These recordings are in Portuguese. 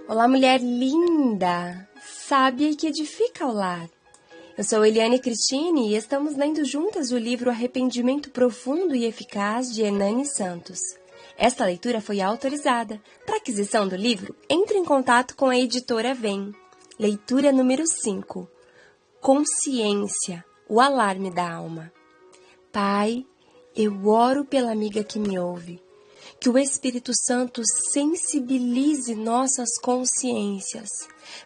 Olá, mulher linda, sábia e que edifica o lar. Eu sou Eliane Cristine e estamos lendo juntas o livro Arrependimento Profundo e Eficaz de Hernani Santos. Esta leitura foi autorizada. Para aquisição do livro, entre em contato com a editora Vem. Leitura número 5. Consciência, o alarme da alma. Pai, eu oro pela amiga que me ouve. Que o Espírito Santo sensibilize nossas consciências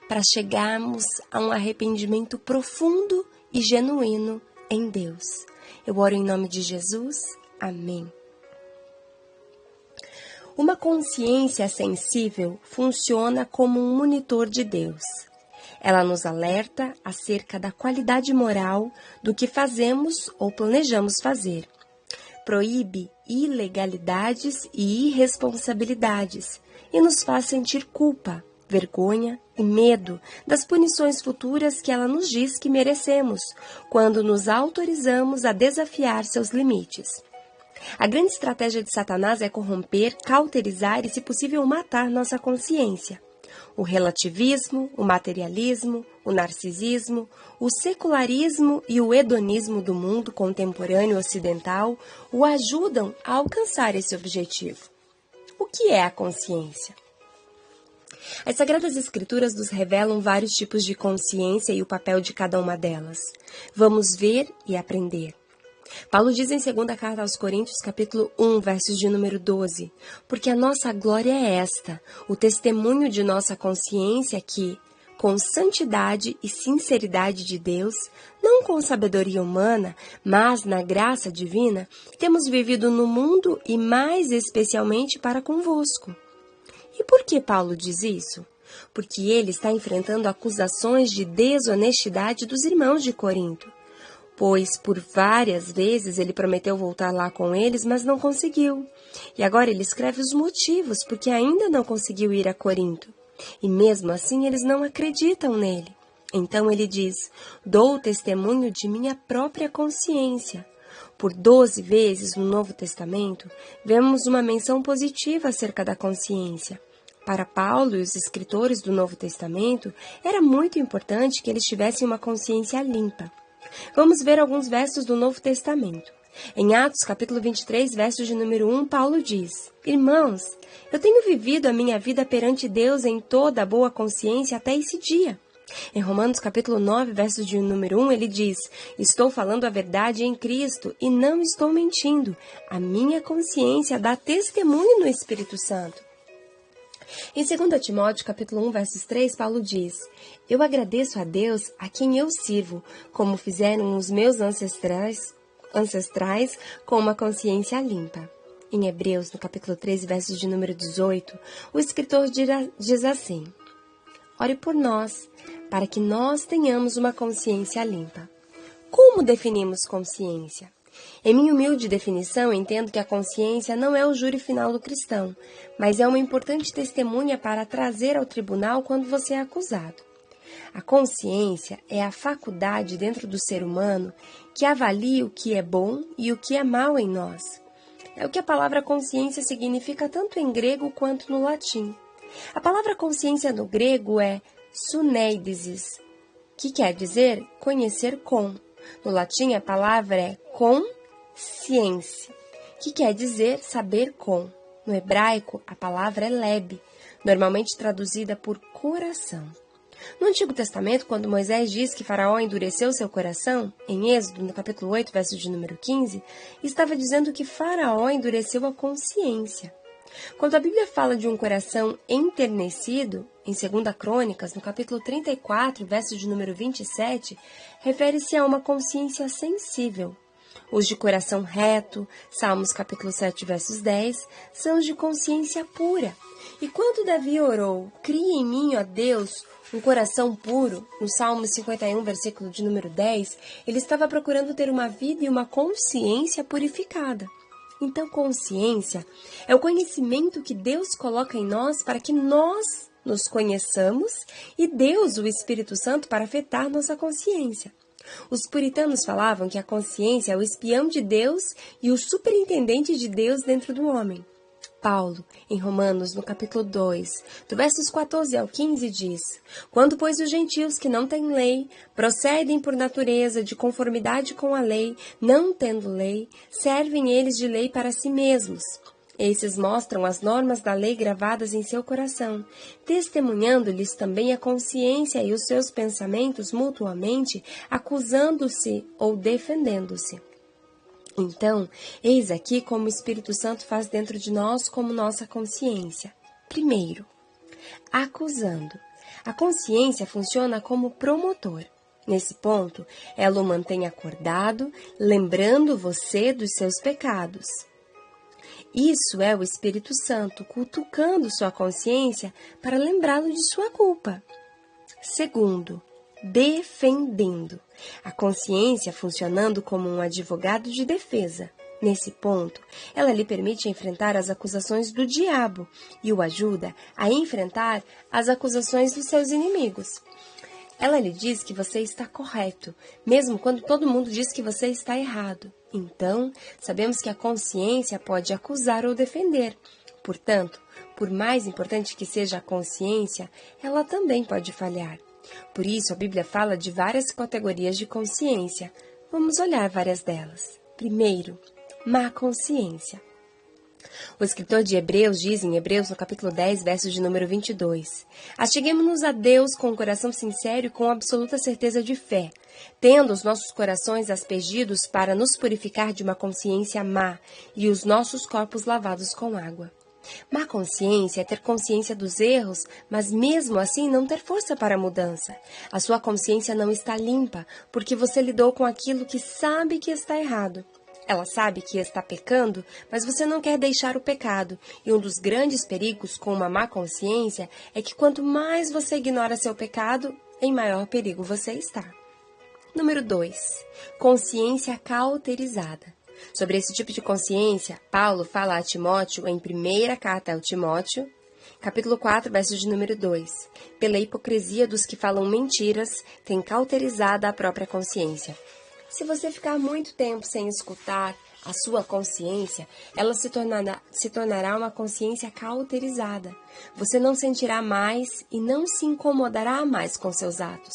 para chegarmos a um arrependimento profundo e genuíno em Deus. Eu oro em nome de Jesus. Amém. Uma consciência sensível funciona como um monitor de Deus. Ela nos alerta acerca da qualidade moral do que fazemos ou planejamos fazer. Proíbe ilegalidades e irresponsabilidades e nos faz sentir culpa, vergonha e medo das punições futuras que ela nos diz que merecemos, quando nos autorizamos a desafiar seus limites. A grande estratégia de Satanás é corromper, cauterizar e, se possível, matar nossa consciência. O relativismo, o materialismo, o narcisismo, o secularismo e o hedonismo do mundo contemporâneo ocidental o ajudam a alcançar esse objetivo. O que é a consciência? As Sagradas Escrituras nos revelam vários tipos de consciência e o papel de cada uma delas. Vamos ver e aprender. Paulo diz em 2ª Carta aos Coríntios, capítulo 1, versos de número 12, porque a nossa glória é esta, o testemunho de nossa consciência que, com santidade e sinceridade de Deus, não com sabedoria humana, mas na graça divina, temos vivido no mundo e mais especialmente para convosco. E por que Paulo diz isso? Porque ele está enfrentando acusações de desonestidade dos irmãos de Corinto. Pois por várias vezes ele prometeu voltar lá com eles, mas não conseguiu. E agora ele escreve os motivos porque ainda não conseguiu ir a Corinto. E mesmo assim eles não acreditam nele. Então ele diz, dou testemunho de minha própria consciência. Por 12 vezes no Novo Testamento, vemos uma menção positiva acerca da consciência. Para Paulo e os escritores do Novo Testamento, era muito importante que eles tivessem uma consciência limpa. Vamos ver alguns versos do Novo Testamento. Em Atos, capítulo 23, versos de número 1, Paulo diz, Irmãos, eu tenho vivido a minha vida perante Deus em toda a boa consciência até esse dia. Em Romanos, capítulo 9, versos de número 1, ele diz, Estou falando a verdade em Cristo e não estou mentindo. A minha consciência dá testemunho no Espírito Santo. Em 2 Timóteo, capítulo 1, versos 3, Paulo diz, Eu agradeço a Deus a quem eu sirvo, como fizeram os meus ancestrais com uma consciência limpa. Em Hebreus, no capítulo 13, versos de número 18, o escritor diz assim, Ore por nós, para que nós tenhamos uma consciência limpa. Como definimos consciência? Em minha humilde definição, entendo que a consciência não é o júri final do cristão, mas é uma importante testemunha para trazer ao tribunal quando você é acusado. A consciência é a faculdade dentro do ser humano que avalia o que é bom e o que é mal em nós. É o que a palavra consciência significa tanto em grego quanto no latim. A palavra consciência no grego é suneidesis, que quer dizer conhecer com. No latim, a palavra é consciência, que quer dizer saber com. No hebraico, a palavra é leb, normalmente traduzida por coração. No Antigo Testamento, quando Moisés diz que Faraó endureceu seu coração, em Êxodo, no capítulo 8, verso de número 15, estava dizendo que Faraó endureceu a consciência. Quando a Bíblia fala de um coração enternecido, em 2 Crônicas, no capítulo 34, verso de número 27, refere-se a uma consciência sensível. Os de coração reto, Salmos capítulo 7, versos 10, são os de consciência pura. E quando Davi orou, cria em mim, ó Deus, um coração puro, no Salmo 51, versículo de número 10, ele estava procurando ter uma vida e uma consciência purificada. Então, consciência é o conhecimento que Deus coloca em nós para que nós nos conheçamos e Deus, o Espírito Santo, para afetar nossa consciência. Os puritanos falavam que a consciência é o espião de Deus e o superintendente de Deus dentro do homem. Paulo, em Romanos, no capítulo 2, do versos 14 ao 15, diz: Quando, pois, os gentios que não têm lei procedem por natureza de conformidade com a lei, não tendo lei, servem eles de lei para si mesmos. Esses mostram as normas da lei gravadas em seu coração, testemunhando-lhes também a consciência e os seus pensamentos mutuamente, acusando-se ou defendendo-se. Então, eis aqui como o Espírito Santo faz dentro de nós como nossa consciência. Primeiro, acusando. A consciência funciona como promotor. Nesse ponto, ela o mantém acordado, lembrando você dos seus pecados. Isso é o Espírito Santo cutucando sua consciência para lembrá-lo de sua culpa. Segundo, defendendo. A consciência funcionando como um advogado de defesa. Nesse ponto, ela lhe permite enfrentar as acusações do diabo e o ajuda a enfrentar as acusações dos seus inimigos. Ela lhe diz que você está correto, mesmo quando todo mundo diz que você está errado. Então, sabemos que a consciência pode acusar ou defender. Portanto, por mais importante que seja a consciência, ela também pode falhar. Por isso, a Bíblia fala de várias categorias de consciência. Vamos olhar várias delas. Primeiro, má consciência. O escritor de Hebreus diz em Hebreus, no capítulo 10, verso de número 22, Acheguemo-nos a Deus com o coração sincero e com absoluta certeza de fé, tendo os nossos corações aspergidos para nos purificar de uma consciência má e os nossos corpos lavados com água. Má consciência é ter consciência dos erros, mas mesmo assim não ter força para a mudança. A sua consciência não está limpa, porque você lidou com aquilo que sabe que está errado. Ela sabe que está pecando, mas você não quer deixar o pecado. E um dos grandes perigos com uma má consciência é que quanto mais você ignora seu pecado, em maior perigo você está. Número 2. Consciência cauterizada. Sobre esse tipo de consciência, Paulo fala a Timóteo em primeira carta ao Timóteo, capítulo 4, verso de número 2. Pela hipocrisia dos que falam mentiras, tem cauterizada a própria consciência. Se você ficar muito tempo sem escutar a sua consciência, ela se tornará uma consciência cauterizada. Você não sentirá mais e não se incomodará mais com seus atos.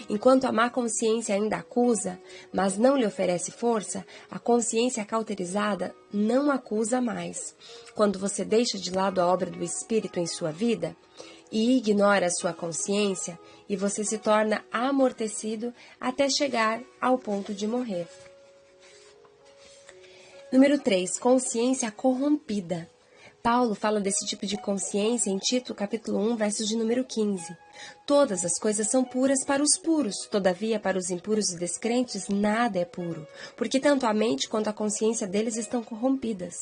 Enquanto a má consciência ainda acusa, mas não lhe oferece força, a consciência cauterizada não acusa mais. Quando você deixa de lado a obra do Espírito em sua vida e ignora a sua consciência, e você se torna amortecido até chegar ao ponto de morrer. Número 3. Consciência corrompida. Paulo fala desse tipo de consciência em Tito, capítulo 1, verso de número 15. Todas as coisas são puras para os puros, todavia para os impuros e descrentes nada é puro, porque tanto a mente quanto a consciência deles estão corrompidas.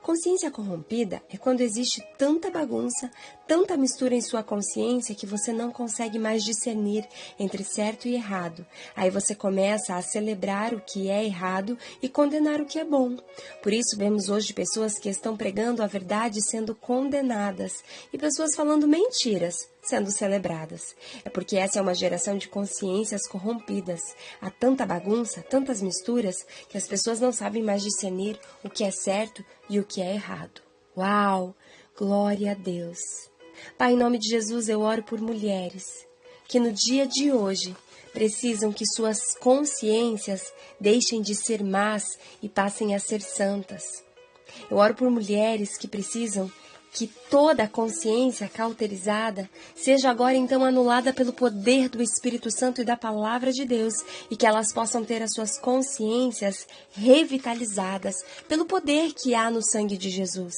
Consciência corrompida é quando existe tanta bagunça, tanta mistura em sua consciência que você não consegue mais discernir entre certo e errado. Aí você começa a celebrar o que é errado e condenar o que é bom. Por isso vemos hoje pessoas que estão pregando a verdade sendo condenadas e pessoas falando mentiras sendo celebradas. É porque essa é uma geração de consciências corrompidas. Há tanta bagunça, tantas misturas, que as pessoas não sabem mais discernir o que é certo e o que é errado. Uau! Glória a Deus! Pai, em nome de Jesus, eu oro por mulheres que no dia de hoje precisam que suas consciências deixem de ser más e passem a ser santas. Eu oro por mulheres que precisam que toda a consciência cauterizada seja agora então anulada pelo poder do Espírito Santo e da Palavra de Deus e que elas possam ter as suas consciências revitalizadas pelo poder que há no sangue de Jesus.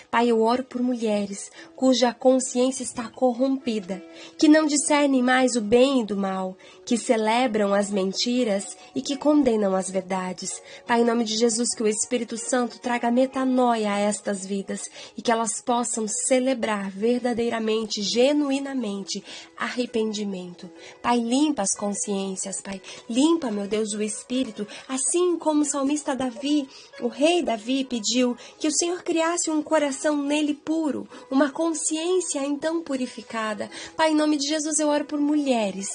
Pai, eu oro por mulheres cuja consciência está corrompida, que não discernem mais o bem e do mal, que celebram as mentiras e que condenam as verdades. Pai, em nome de Jesus, que o Espírito Santo traga metanoia a estas vidas e que elas possam celebrar verdadeiramente, genuinamente, arrependimento. Pai, limpa as consciências, Pai. Limpa, meu Deus, o Espírito, assim como o salmista Davi, o rei Davi, pediu que o Senhor criasse um coração coração nele puro, uma consciência então purificada. Pai, em nome de Jesus, eu oro por mulheres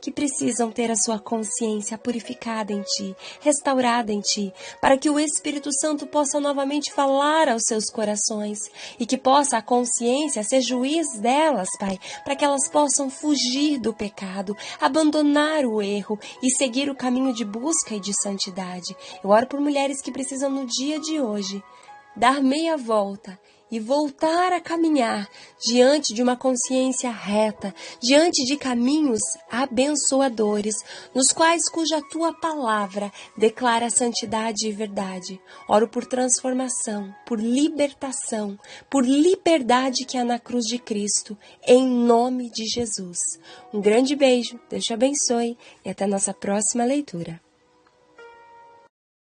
que precisam ter a sua consciência purificada em Ti, restaurada em Ti, para que o Espírito Santo possa novamente falar aos seus corações e que possa a consciência ser juiz delas, Pai, para que elas possam fugir do pecado, abandonar o erro e seguir o caminho de busca e de santidade. Eu oro por mulheres que precisam no dia de hoje dar meia volta e voltar a caminhar diante de uma consciência reta, diante de caminhos abençoadores, nos quais cuja Tua palavra declara santidade e verdade. Oro por transformação, por libertação, por liberdade que há na cruz de Cristo, em nome de Jesus. Um grande beijo, Deus te abençoe e até nossa próxima leitura.